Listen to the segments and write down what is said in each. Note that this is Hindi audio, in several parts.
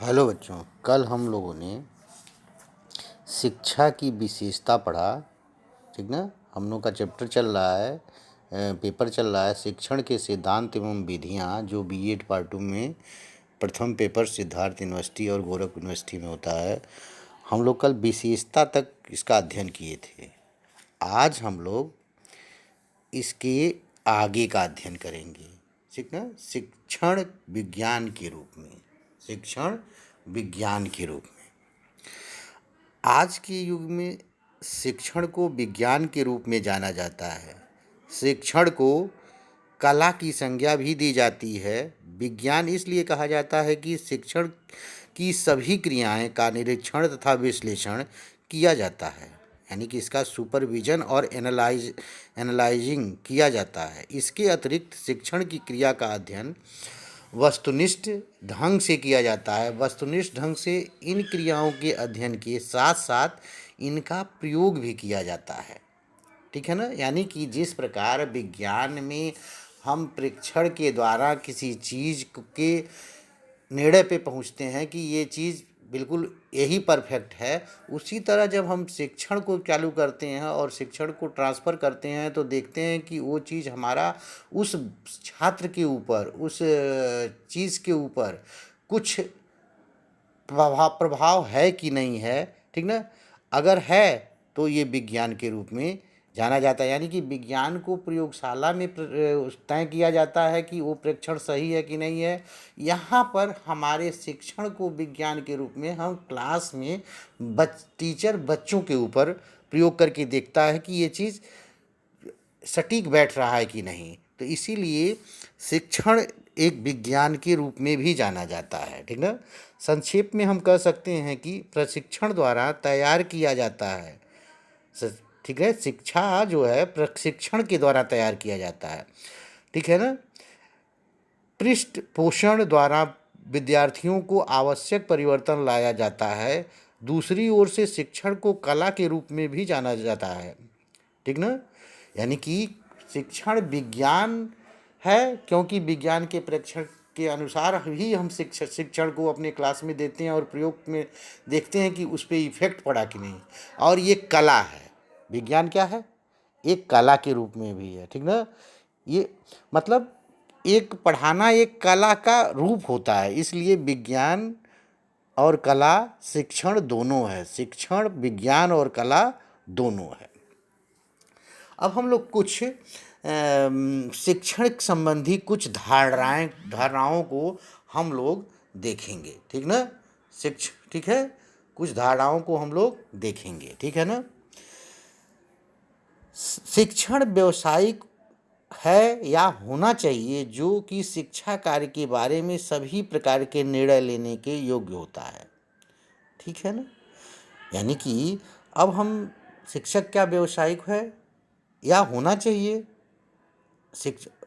हेलो बच्चों, कल हम लोगों ने शिक्षा की विशेषता पढ़ा। ठीक ना। हम लोग का चैप्टर चल रहा है, पेपर चल रहा है शिक्षण के सिद्धांत एवं विधियाँ, जो बीएड पार्ट 2 में प्रथम पेपर सिद्धार्थ यूनिवर्सिटी और गोरखपुर यूनिवर्सिटी में होता है। हम लोग कल विशेषता तक इसका अध्ययन किए थे। आज हम लोग इसके आगे का अध्ययन करेंगे। ठीक ना। शिक्षण विज्ञान के रूप में, शिक्षण विज्ञान के रूप में आज के युग में शिक्षण को विज्ञान के रूप में जाना जाता है। शिक्षण को कला की संज्ञा भी दी जाती है। विज्ञान इसलिए कहा जाता है कि शिक्षण की सभी क्रियाएं का निरीक्षण तथा विश्लेषण किया जाता है, यानी कि इसका सुपरविजन और एनालाइजिंग किया जाता है। इसके अतिरिक्त शिक्षण की क्रिया का अध्ययन वस्तुनिष्ठ ढंग से किया जाता है। वस्तुनिष्ठ ढंग से इन क्रियाओं के अध्ययन के साथ साथ इनका प्रयोग भी किया जाता है। ठीक है ना। यानी कि जिस प्रकार विज्ञान में हम परीक्षण के द्वारा किसी चीज़ के निर्णय पे पहुंचते हैं कि ये चीज़ बिल्कुल यही परफेक्ट है, उसी तरह जब हम शिक्षण को चालू करते हैं और शिक्षण को ट्रांसफ़र करते हैं तो देखते हैं कि वो चीज़ हमारा उस छात्र के ऊपर, उस चीज़ के ऊपर कुछ प्रभाव है कि नहीं है। ठीक ना। अगर है तो ये विज्ञान के रूप में जाना जाता है। यानी कि विज्ञान को प्रयोगशाला में तय किया जाता है कि वो प्रेक्षण सही है कि नहीं है। यहाँ पर हमारे शिक्षण को विज्ञान के रूप में हम क्लास में टीचर बच्चों के ऊपर प्रयोग करके देखता है कि ये चीज़ सटीक बैठ रहा है कि नहीं। तो इसीलिए शिक्षण एक विज्ञान के रूप में भी जाना जाता है। ठीक ना। संक्षेप में हम कह सकते हैं कि प्रशिक्षण द्वारा तैयार किया जाता है। ठीक है। शिक्षा जो है प्रशिक्षण के द्वारा तैयार किया जाता है। ठीक है ना। पृष्ठ पोषण द्वारा विद्यार्थियों को आवश्यक परिवर्तन लाया जाता है। दूसरी ओर से शिक्षण को कला के रूप में भी जाना जाता है। ठीक ना। यानी कि शिक्षण विज्ञान है, क्योंकि विज्ञान के प्रेक्षण के अनुसार ही हम शिक्षण को अपने क्लास में देते हैं और प्रयोग में देखते हैं कि उस पर इफेक्ट पड़ा कि नहीं। और ये कला है। विज्ञान क्या है? एक कला के रूप में भी है। ठीक ना। ये मतलब एक पढ़ाना एक कला का रूप होता है, इसलिए विज्ञान और कला, शिक्षण दोनों है। शिक्षण विज्ञान और कला दोनों है। अब हम लोग कुछ शिक्षण संबंधी कुछ धारणाओं को हम लोग देखेंगे। ठीक ना। ठीक है। कुछ धारणाओं को हम लोग देखेंगे। ठीक है ना। शिक्षण व्यावसायिक है या होना चाहिए जो कि शिक्षा कार्य के बारे में सभी प्रकार के निर्णय लेने के योग्य होता है। ठीक है ना। यानी कि अब हम शिक्षक क्या व्यावसायिक है या होना चाहिए,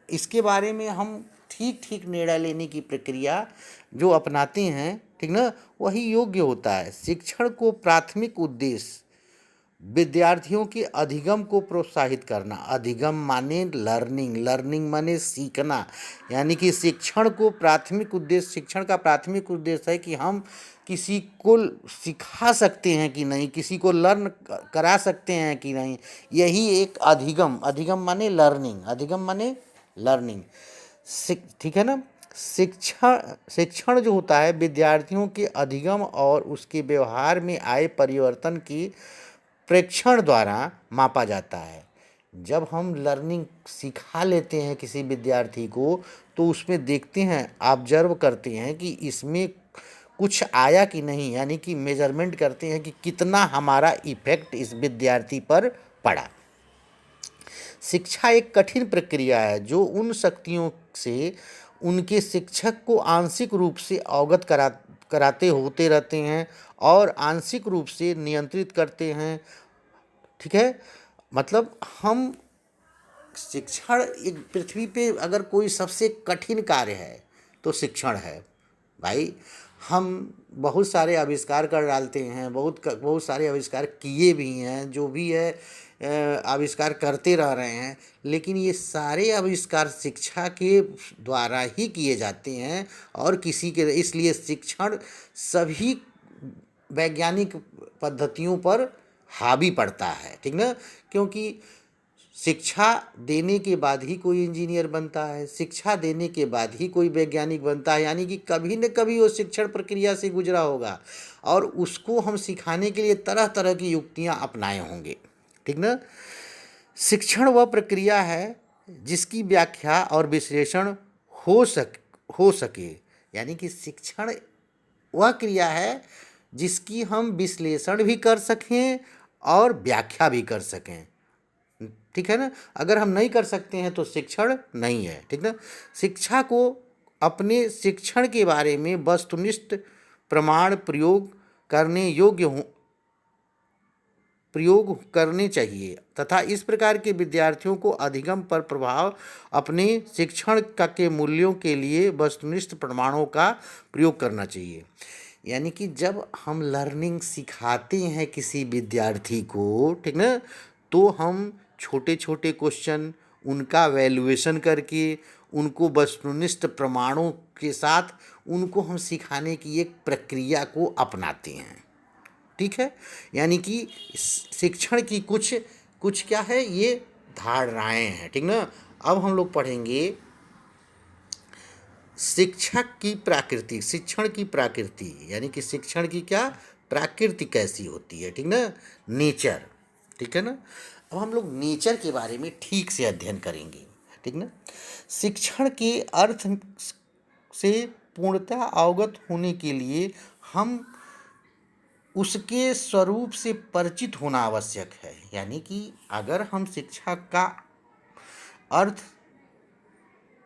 इसके बारे में हम ठीक निर्णय लेने की प्रक्रिया जो अपनाते हैं, ठीक ना, वही योग्य होता है। शिक्षण को प्राथमिक उद्देश्य विद्यार्थियों के अधिगम को प्रोत्साहित करना। अधिगम माने लर्निंग माने सीखना। यानी कि शिक्षण का प्राथमिक उद्देश्य है कि हम किसी को सिखा सकते हैं कि नहीं, किसी को लर्न करा सकते हैं कि नहीं। यही एक अधिगम माने लर्निंग। ठीक है ना। शिक्षण जो होता है विद्यार्थियों के अधिगम और उसके व्यवहार में आए परिवर्तन की प्रेक्षण द्वारा मापा जाता है। जब हम लर्निंग सिखा लेते हैं किसी विद्यार्थी को तो उसमें देखते हैं, ऑब्जर्व करते हैं कि इसमें कुछ आया कि नहीं, यानी कि मेजरमेंट करते हैं कि कितना हमारा इफेक्ट इस विद्यार्थी पर पड़ा। शिक्षा एक कठिन प्रक्रिया है जो उन शक्तियों से उनके शिक्षक को आंशिक रूप से अवगत कराते होते रहते हैं और आंशिक रूप से नियंत्रित करते हैं। ठीक है। मतलब हम शिक्षण एक पृथ्वी पे अगर कोई सबसे कठिन कार्य है तो शिक्षण है। भाई हम बहुत सारे आविष्कार कर डालते हैं, बहुत सारे आविष्कार किए भी हैं, जो भी है आविष्कार करते रह रहे हैं, लेकिन ये सारे आविष्कार शिक्षा के द्वारा ही किए जाते हैं और किसी के, इसलिए शिक्षण सभी वैज्ञानिक पद्धतियों पर हावी पड़ता है, ठीक ना। क्योंकि शिक्षा देने के बाद ही कोई इंजीनियर बनता है, शिक्षा देने के बाद ही कोई वैज्ञानिक बनता है, यानी कि कभी न कभी वो शिक्षण प्रक्रिया से गुजरा होगा और उसको हम सिखाने के लिए तरह तरह की युक्तियां अपनाए होंगे, ठीक ना। शिक्षण वह प्रक्रिया है जिसकी व्याख्या और विश्लेषण हो सक हो सके, यानी कि शिक्षण वह क्रिया है जिसकी हम विश्लेषण भी कर सकें और व्याख्या भी कर सकें, ठीक है ना। अगर हम नहीं कर सकते हैं तो शिक्षण नहीं है, ठीक ना। शिक्षा को अपने शिक्षण के बारे में वस्तुनिष्ठ प्रमाण प्रयोग करने चाहिए तथा इस प्रकार के विद्यार्थियों को अधिगम पर प्रभाव अपने शिक्षण के मूल्यों के लिए वस्तुनिष्ठ प्रमाणों का प्रयोग करना चाहिए। यानी कि जब हम लर्निंग सिखाते हैं किसी विद्यार्थी को, ठीक ना, तो हम छोटे छोटे क्वेश्चन उनका वैल्यूएशन करके उनको वस्तुनिष्ठ प्रमाणों के साथ उनको हम सिखाने की एक प्रक्रिया को अपनाते हैं, ठीक है। यानी कि शिक्षण की कुछ कुछ क्या है, ये धारणाएं हैं, ठीक ना। अब हम लोग पढ़ेंगे शिक्षण की प्रकृति, यानी कि शिक्षण की क्या प्रकृति कैसी होती है, ठीक ना, नेचर, ठीक है ना। अब हम लोग नेचर के बारे में ठीक से अध्ययन करेंगे, ठीक ना। शिक्षण के अर्थ से पूर्णतः अवगत होने के लिए हम उसके स्वरूप से परिचित होना आवश्यक है। यानी कि अगर हम शिक्षा का अर्थ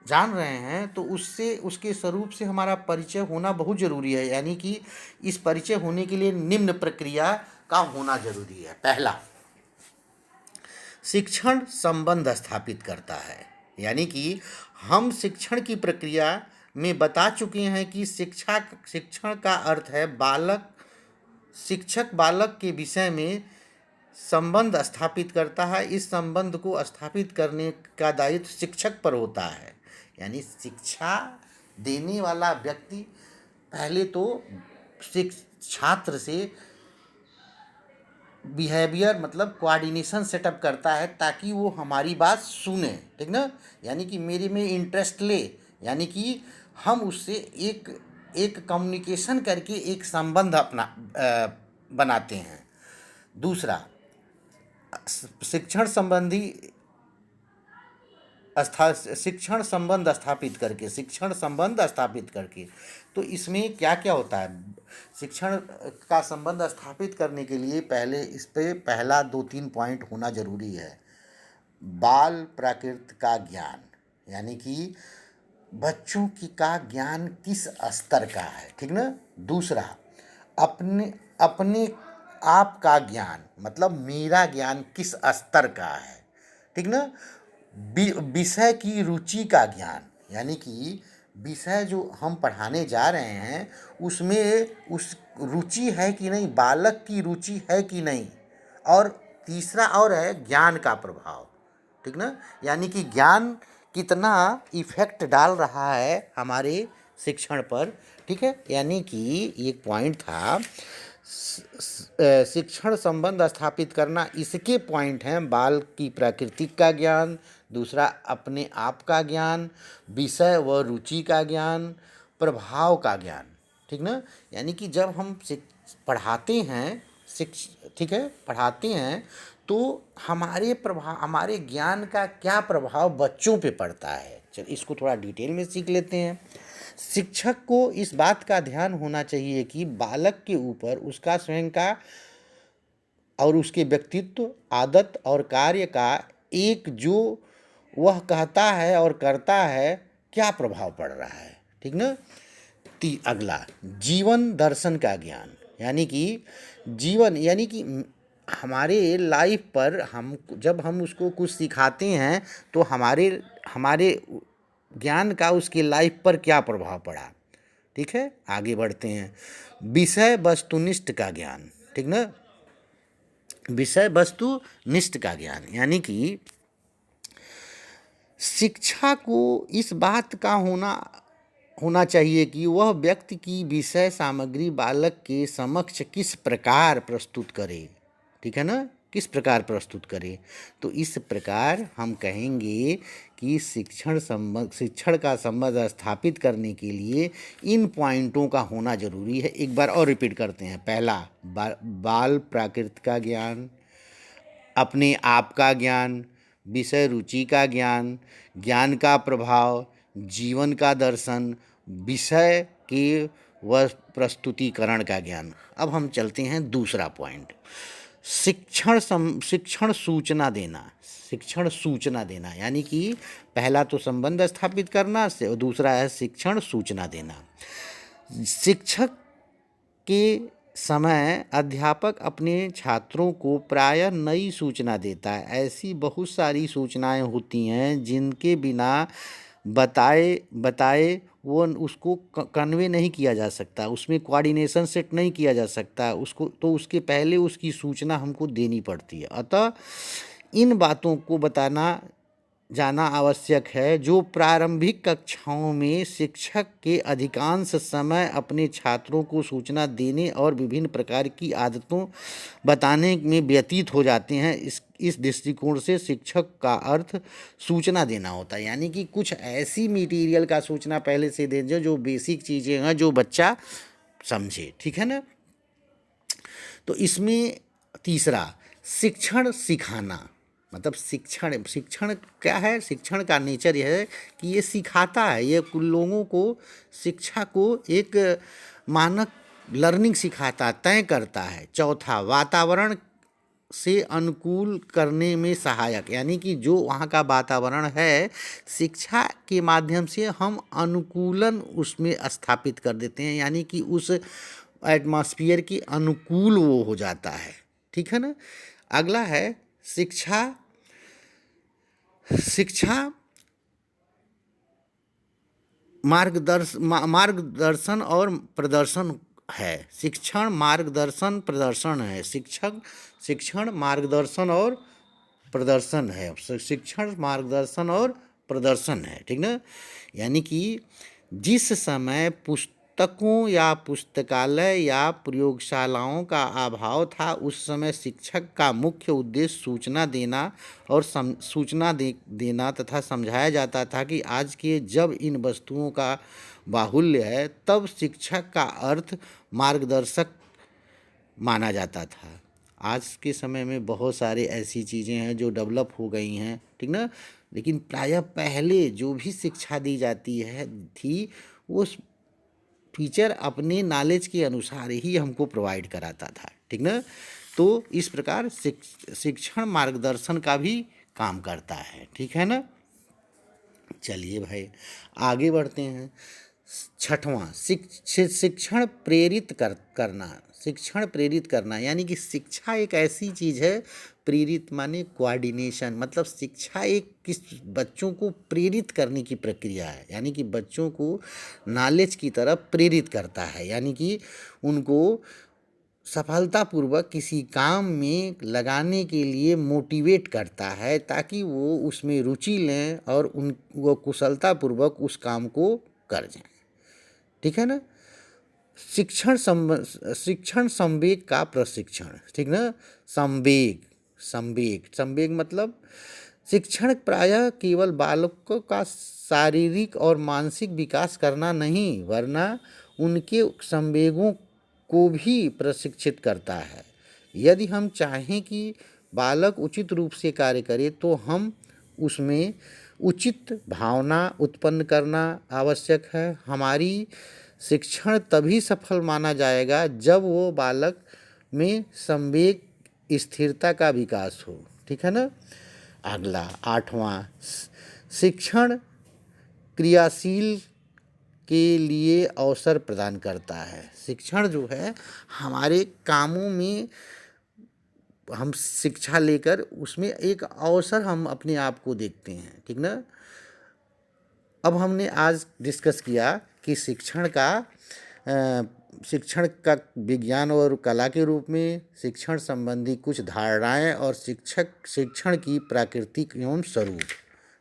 जान रहे हैं तो उससे उसके स्वरूप से हमारा परिचय होना बहुत ज़रूरी है। यानी कि इस परिचय होने के लिए निम्न प्रक्रिया का होना जरूरी है। पहला, शिक्षण संबंध स्थापित करता है। यानी कि हम शिक्षण की प्रक्रिया में बता चुके हैं कि शिक्षण का अर्थ है शिक्षक बालक के विषय में संबंध स्थापित करता है। इस संबंध को स्थापित करने का दायित्व शिक्षक पर होता है। यानी शिक्षा देने वाला व्यक्ति पहले तो छात्र से बिहेवियर मतलब कोऑर्डिनेशन सेटअप करता है ताकि वो हमारी बात सुने, ठीक ना। यानी कि मेरे में इंटरेस्ट ले, यानी कि हम उससे एक कम्युनिकेशन करके एक संबंध अपना बनाते हैं। दूसरा, शिक्षण संबंध स्थापित करके तो इसमें क्या क्या होता है। शिक्षण का संबंध स्थापित करने के लिए पहले इस पे पहला 2-3 पॉइंट होना जरूरी है। बाल प्रकृति का ज्ञान, यानी कि बच्चों का ज्ञान किस स्तर का है, ठीक ना। दूसरा, अपने अपने आप का ज्ञान, मतलब मेरा ज्ञान किस स्तर का है, ठीक ना। विषय की रुचि का ज्ञान, यानी कि विषय जो हम पढ़ाने जा रहे हैं उसमें उस रुचि है कि नहीं, बालक की रुचि है कि नहीं। और तीसरा और है ज्ञान का प्रभाव, ठीक ना। यानी कि ज्ञान कितना इफेक्ट डाल रहा है हमारे शिक्षण पर, ठीक है। यानी कि एक पॉइंट था शिक्षण संबंध स्थापित करना, इसके पॉइंट हैं बाल की प्रकृति का ज्ञान, दूसरा अपने आप का ज्ञान, विषय व रुचि का ज्ञान, प्रभाव का ज्ञान, ठीक ना। यानी कि जब हम पढ़ाते हैं ठीक है, पढ़ाते हैं तो हमारे ज्ञान का क्या प्रभाव बच्चों पे पड़ता है। चलिए इसको थोड़ा डिटेल में सीख लेते हैं। शिक्षक को इस बात का ध्यान होना चाहिए कि बालक के ऊपर उसका स्वयं का और उसके व्यक्तित्व, आदत और कार्य का एक जो वह कहता है और करता है क्या प्रभाव पड़ रहा है, ठीक ना। अगला, जीवन दर्शन का ज्ञान, यानी कि जीवन यानी कि हमारे लाइफ पर जब हम उसको कुछ सिखाते हैं तो हमारे ज्ञान का उसके लाइफ पर क्या प्रभाव पड़ा, ठीक है, आगे बढ़ते हैं। विषय वस्तुनिष्ठ का ज्ञान, ठीक ना, विषय वस्तुनिष्ठ का ज्ञान, यानी कि शिक्षा को इस बात का होना चाहिए कि वह व्यक्ति की विषय सामग्री बालक के समक्ष किस प्रकार प्रस्तुत करे, ठीक है ना, किस प्रकार प्रस्तुत करे। तो इस प्रकार हम कहेंगे कि शिक्षण का संबंध स्थापित करने के लिए इन पॉइंटों का होना जरूरी है। एक बार और रिपीट करते हैं। पहला, बाल प्राकृत का ज्ञान, अपने आप का ज्ञान, विषय रुचि का ज्ञान, ज्ञान का प्रभाव, जीवन का दर्शन, विषय के व प्रस्तुतिकरण का ज्ञान। अब हम चलते हैं दूसरा पॉइंट, शिक्षण सूचना देना। शिक्षण सूचना देना यानी कि पहला तो संबंध स्थापित करना से, दूसरा है शिक्षण सूचना देना। शिक्षक के समय अध्यापक अपने छात्रों को प्रायः नई सूचना देता है। ऐसी बहुत सारी सूचनाएं होती हैं जिनके बिना बताए वो उसको कन्वे नहीं किया जा सकता, उसमें कोऑर्डिनेशन सेट नहीं किया जा सकता उसको, तो उसके पहले उसकी सूचना हमको देनी पड़ती है। अतः इन बातों को बताना जाना आवश्यक है जो प्रारंभिक कक्षाओं में शिक्षक के अधिकांश समय अपने छात्रों को सूचना देने और विभिन्न प्रकार की आदतों बताने में व्यतीत हो जाते हैं। इस दृष्टिकोण से शिक्षक का अर्थ सूचना देना होता है, यानी कि कुछ ऐसी मटेरियल का सूचना पहले से दे जो बेसिक चीज़ें हैं जो बच्चा समझे, ठीक है ना। तो इसमें तीसरा, शिक्षण सिखाना, मतलब शिक्षण क्या है, शिक्षण का नेचर यह है कि ये सिखाता है, ये लोगों को शिक्षा को एक मानक लर्निंग सिखाता, तय करता है। चौथा, वातावरण से अनुकूल करने में सहायक, यानी कि जो वहाँ का वातावरण है शिक्षा के माध्यम से हम अनुकूलन उसमें स्थापित कर देते हैं, यानी कि उस एटमॉस्फेयर के अनुकूल वो हो जाता है, ठीक है ना। अगला है शिक्षा मार्गदर्शन और प्रदर्शन है। शिक्षण मार्गदर्शन प्रदर्शन है। शिक्षण मार्गदर्शन और प्रदर्शन है। शिक्षण मार्गदर्शन और प्रदर्शन है, ठीक ना। यानी कि जिस समय पुस्तकों या पुस्तकालय या प्रयोगशालाओं का अभाव था उस समय शिक्षक का मुख्य उद्देश्य सूचना देना और देना तथा समझाया जाता था कि आज के जब इन वस्तुओं का बाहुल्य है तब शिक्षक का अर्थ मार्गदर्शक माना जाता था। आज के समय में बहुत सारे ऐसी चीज़ें हैं जो डेवलप हो गई हैं, ठीक ना, लेकिन प्रायः पहले जो भी शिक्षा दी जाती थी वो टीचर अपने नॉलेज के अनुसार ही हमको प्रोवाइड कराता था, ठीक ना। तो इस प्रकार शिक्षण मार्गदर्शन का भी काम करता है, ठीक है ना। चलिए भाई आगे बढ़ते हैं। छठवां, शिक्षण प्रेरित करना। शिक्षण प्रेरित करना यानी कि शिक्षा एक ऐसी चीज़ है, प्रेरित माने कोऑर्डिनेशन, मतलब शिक्षा एक किस बच्चों को प्रेरित करने की प्रक्रिया है, यानी कि बच्चों को नॉलेज की तरफ प्रेरित करता है, यानी कि उनको सफलतापूर्वक किसी काम में लगाने के लिए मोटिवेट करता है ताकि वो उसमें रुचि लें और वो कुशलतापूर्वक उस काम को कर जाएं, ठीक है ना। शिक्षण संवेग का प्रशिक्षण, ठीक ना। संवेग मतलब शिक्षण प्रायः केवल बालकों का शारीरिक और मानसिक विकास करना नहीं वरना उनके संवेगों को भी प्रशिक्षित करता है। यदि हम चाहें कि बालक उचित रूप से कार्य करे तो हम उसमें उचित भावना उत्पन्न करना आवश्यक है। हमारी शिक्षण तभी सफल माना जाएगा जब वो बालक में संवेग स्थिरता का विकास हो, ठीक है ना। अगला आठवां, शिक्षण क्रियाशील के लिए अवसर प्रदान करता है। शिक्षण जो है हमारे कामों में हम शिक्षा लेकर उसमें एक अवसर हम अपने आप को देखते हैं, ठीक ना। अब हमने आज डिस्कस किया कि शिक्षण का शिक्षण का विज्ञान और कला के रूप में, शिक्षण संबंधी कुछ धारणाएं और शिक्षण की प्राकृतिक एवं स्वरूप।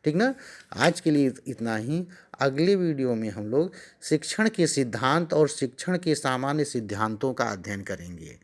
ठीक ना। आज के लिए इतना ही। अगले वीडियो में हम लोग शिक्षण के सिद्धांत और शिक्षण के सामान्य सिद्धांतों का अध्ययन करेंगे।